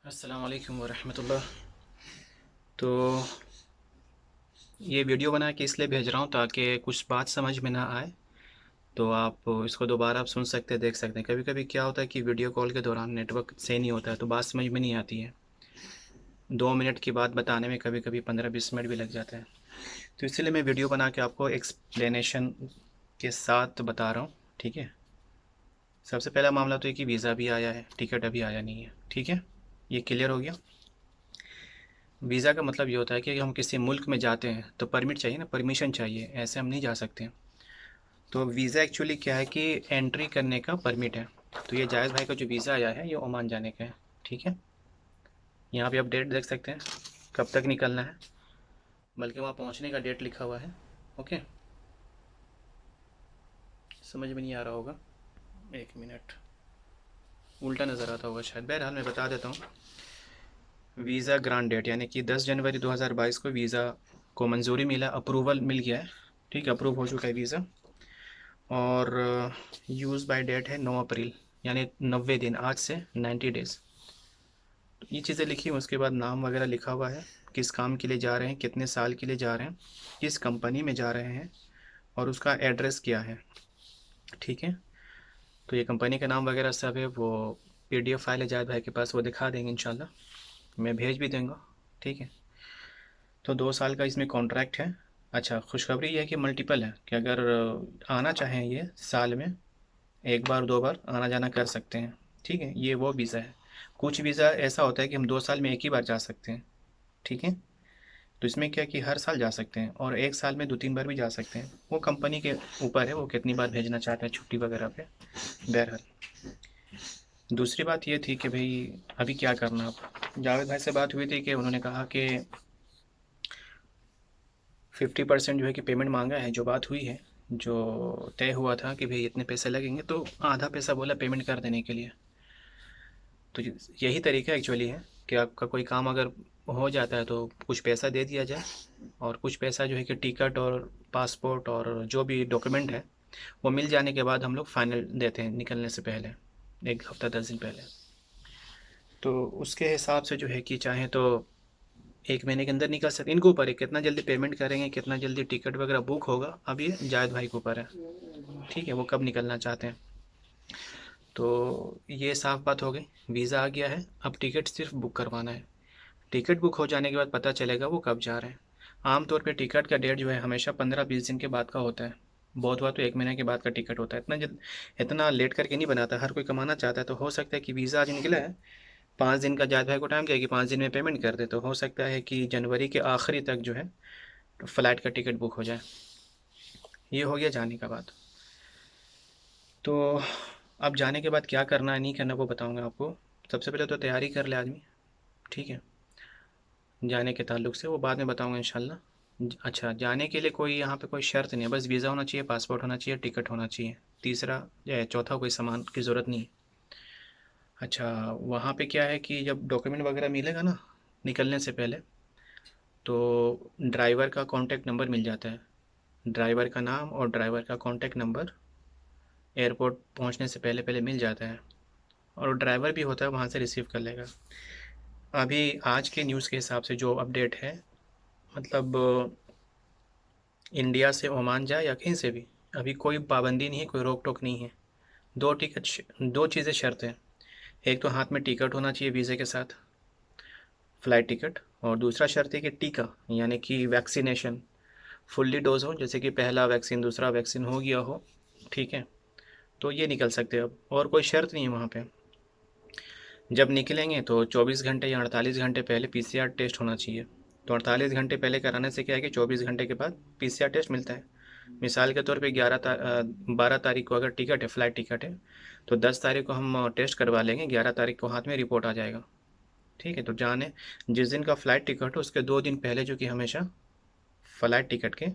अस्सलाम वालेकुम वरहमतुल्लाह। तो ये वीडियो बना के इसलिए भेज रहा हूँ ताकि कुछ बात समझ में ना आए तो आप इसको दोबारा आप सुन सकते हैं, देख सकते हैं। कभी कभी क्या होता है कि वीडियो कॉल के दौरान नेटवर्क सही नहीं होता है तो बात समझ में नहीं आती है। 2 मिनट की बात बताने में कभी कभी 15-20 मिनट भी लग जाते हैं। तो इसलिए मैं वीडियो बना के आपको एक्सप्लेनेशन के साथ बता रहा हूँ, ठीक है। सबसे पहला मामला तो ये कि वीज़ा भी आया है, टिकट अभी आया नहीं है, ठीक है। ये क्लियर हो गया। वीज़ा का मतलब ये होता है कि हम किसी मुल्क में जाते हैं तो परमिट चाहिए ना, परमिशन चाहिए, ऐसे हम नहीं जा सकते। तो वीज़ा एक्चुअली क्या है कि एंट्री करने का परमिट है। तो ये जायज़ भाई का जो वीज़ा आया है ये ओमान जाने का है, ठीक है। यहाँ पे आप डेट देख सकते हैं कब तक निकलना है, बल्कि वहाँ पहुँचने का डेट लिखा हुआ है। ओके, समझ में नहीं आ रहा होगा, 1 मिनट, उल्टा नज़र आता होगा शायद। बहरहाल मैं बता देता हूँ। वीज़ा ग्रांट डेट यानी कि 10 जनवरी 2022 को वीज़ा को मंजूरी मिला, अप्रूवल मिल गया है, ठीक है, अप्रूव हो चुका है वीज़ा। और यूज़ बाय डेट है 9 अप्रैल, यानी 90 दिन, आज से 90 डेज़। तो ये चीज़ें लिखी हैं, उसके बाद नाम वगैरह लिखा हुआ है, किस काम के लिए जा रहे हैं, कितने साल के लिए जा रहे हैं, किस कंपनी में जा रहे हैं, और उसका एड्रेस क्या है, ठीक है। तो ये कंपनी का नाम वगैरह सब है, वो पीडीएफ फाइल है जायद भाई के पास, वो दिखा देंगे इंशाल्लाह, मैं भेज भी दूँगा, ठीक है। तो 2 साल का इसमें कॉन्ट्रैक्ट है। अच्छा, खुशखबरी ये है कि मल्टीपल है, कि अगर आना चाहें ये साल में एक बार 2 बार आना जाना कर सकते हैं, ठीक है। ये वो वीज़ा है। कुछ वीज़ा ऐसा होता है कि हम 2 साल में एक ही बार जा सकते हैं, ठीक है। तो इसमें क्या है कि हर साल जा सकते हैं, और एक साल में 2-3 बार भी जा सकते हैं। वो कंपनी के ऊपर है, वो कितनी बार भेजना चाहते हैं छुट्टी वगैरह पे। बहरहाल, दूसरी बात ये थी कि भाई अभी क्या करना। अब जावेद भाई से बात हुई थी कि उन्होंने कहा कि 50% जो है कि पेमेंट मांगा है, जो बात हुई है, जो तय हुआ था कि भाई इतने पैसे लगेंगे, तो आधा पैसा बोला पेमेंट कर देने के लिए। तो यही तरीका एक्चुअली है कि आपका कोई काम अगर हो जाता है तो कुछ पैसा दे दिया जाए, और कुछ पैसा जो है कि टिकट और पासपोर्ट और जो भी डॉक्यूमेंट है वो मिल जाने के बाद हम लोग फाइनल देते हैं निकलने से पहले, 1 हफ्ता 10 दिन पहले। तो उसके हिसाब से जो है कि चाहें तो 1 महीने के अंदर निकल सकते। इनके ऊपर है कितना जल्दी पेमेंट करेंगे, कितना जल्दी टिकट वगैरह बुक होगा, अब ये जायद भाई के ऊपर है, ठीक है, वो कब निकलना चाहते हैं। तो ये साफ बात हो गई, वीज़ा आ गया है, अब टिकट सिर्फ बुक करवाना है। टिकट बुक हो जाने के बाद पता चलेगा वो कब जा रहे हैं। आमतौर पे टिकट का डेट जो है हमेशा 15-20 दिन के बाद का होता है। बहुत हुआ तो 1 महीने के बाद का टिकट होता है। इतना लेट करके नहीं बनाता, हर कोई कमाना चाहता है। तो हो सकता है कि वीज़ा आज निकला है, 5 दिन का जायद भाई को टाइम दिया कि 5 दिन में पेमेंट कर दे, तो हो सकता है कि जनवरी के आखिरी तक जो है फ़्लाइट का टिकट बुक हो जाए। ये हो गया जाने का बाद। तो अब जाने के बाद क्या करना है नहीं करना वो बताऊंगा आपको। सबसे पहले तो तैयारी कर ले आदमी, ठीक है, जाने के ताल्लुक से, वो बाद में बताऊंगा इंशाल्लाह। अच्छा, जाने के लिए कोई यहाँ पे कोई शर्त नहीं है, बस वीज़ा होना चाहिए, पासपोर्ट होना चाहिए, टिकट होना चाहिए, तीसरा या चौथा कोई सामान की ज़रूरत नहीं है। अच्छा, वहाँ पे क्या है कि जब डॉक्यूमेंट वगैरह मिलेगा ना निकलने से पहले, तो ड्राइवर का कॉन्टैक्ट नंबर मिल जाता है। ड्राइवर का नाम और ड्राइवर का कॉन्टैक्ट नंबर एयरपोर्ट पहुँचने से पहले पहले मिल जाता है, और ड्राइवर भी होता है वहाँ से रिसीव कर लेगा। अभी आज के न्यूज़ के हिसाब से जो अपडेट है, मतलब इंडिया से ओमान जाए या कहीं से भी, अभी कोई पाबंदी नहीं है, कोई रोक टोक नहीं है। दो चीज़ें शर्त हैं। एक तो हाथ में टिकट होना चाहिए वीज़े के साथ, फ़्लाइट टिकट, और दूसरा शर्त है कि टीका यानी कि वैक्सीनेशन फुल्ली डोज हो, जैसे कि पहला वैक्सीन दूसरा वैक्सीन हो गया हो, ठीक है। तो ये निकल सकते हैं अब, और कोई शर्त नहीं है वहाँ पे। जब निकलेंगे तो 24 घंटे या 48 घंटे पहले पीसीआर टेस्ट होना चाहिए। तो 48 घंटे पहले कराने से क्या है कि 24 घंटे के बाद पीसीआर टेस्ट मिलता है। मिसाल के तौर पे 12 तारीख को अगर टिकट है, फ़्लाइट टिकट है, तो 10 तारीख को हम टेस्ट करवा लेंगे, 11 तारीख को हाथ में रिपोर्ट आ जाएगा, ठीक है। तो जाने जिस दिन का फ़्लाइट टिकट हो उसके 2 दिन पहले, जो कि हमेशा फ़्लाइट टिकट के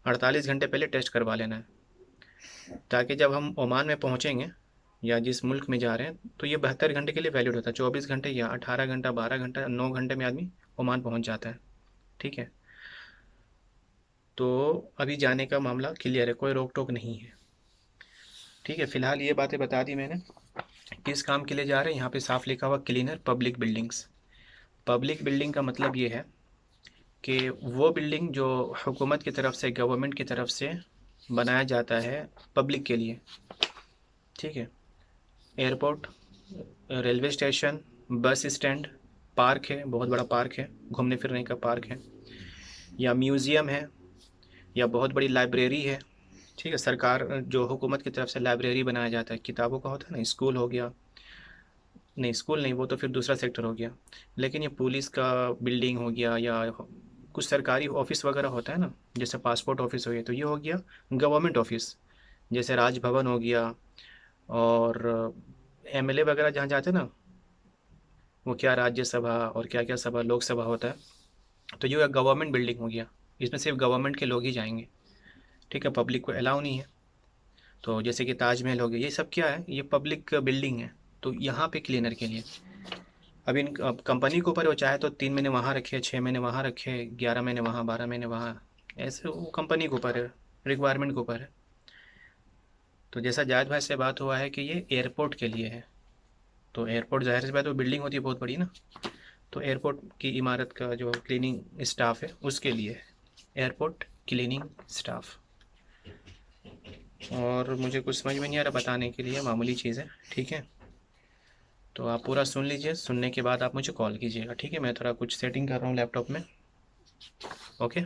48 घंटे पहले टेस्ट करवा लेना है, ताकि जब हम ओमान में पहुँचेंगे या जिस मुल्क में जा रहे हैं तो ये 72 घंटे के लिए वैलिड होता है। 24 घंटे या 18 घंटा, 12 घंटा, 9 घंटे में आदमी ओमान पहुँच जाता है, ठीक है। तो अभी जाने का मामला क्लियर है, कोई रोक टोक नहीं है, ठीक है। फ़िलहाल ये बातें बता दी मैंने। किस काम के लिए जा रहे हैं, यहाँ पे साफ लिखा हुआ cleaner public buildings. Public building का मतलब ये है कि वो बिल्डिंग जो हुकूमत की तरफ से, गवर्नमेंट की तरफ से बनाया जाता है पब्लिक के लिए, ठीक है। Airport, railway station, bus stand, park है, बहुत बड़ा पार्क है, घूमने फिरने का पार्क है, या म्यूज़ियम है, या बहुत बड़ी लाइब्रेरी है, ठीक है। सरकार जो हुकूमत की तरफ से लाइब्रेरी बनाया जाता है, किताबों का होता है ना, स्कूल हो गया, नहीं स्कूल नहीं, वो तो फिर दूसरा सेक्टर हो गया, लेकिन ये पुलिस का बिल्डिंग हो गया, या कुछ सरकारी ऑफिस वगैरह होता है ना, जैसे पासपोर्ट ऑफिस हो गया, तो ये हो गया गवर्नमेंट ऑफिस, जैसे राजभवन हो गया, और एमएलए वगैरह जहाँ जाते हैं ना, वो क्या राज्यसभा और क्या क्या सभा, लोकसभा होता है, तो ये गवर्नमेंट बिल्डिंग हो गया, इसमें सिर्फ गवर्नमेंट के लोग ही जाएंगे, ठीक है, पब्लिक को अलाउ नहीं है। तो जैसे कि ताजमहल हो गया, ये सब क्या है, ये पब्लिक बिल्डिंग है, तो यहाँ पे क्लीनर के लिए। अब इन कंपनी के ऊपर वो चाहे तो 3 महीने वहाँ रखे, 6 महीने वहाँ रखे, 11 महीने वहाँ, 12 महीने वहाँ, ऐसे वो कंपनी के ऊपर है, रिक्वायरमेंट के ऊपर है। तो जैसा जायद भाई से बात हुआ है कि ये एयरपोर्ट के लिए है, तो एयरपोर्ट जाहिर सी बात है, वो बिल्डिंग होती है बहुत बड़ी ना, तो एयरपोर्ट की इमारत का जो क्लीनिंग स्टाफ है उसके लिए है, एयरपोर्ट क्लीनिंग स्टाफ। और मुझे कुछ समझ में नहीं आ रहा बताने के लिए, मामूली चीज़ है, ठीक है। तो आप पूरा सुन लीजिए, सुनने के बाद आप मुझे कॉल कीजिएगा, ठीक है। मैं थोड़ा कुछ सेटिंग कर रहा हूँ लैपटॉप में। ओके।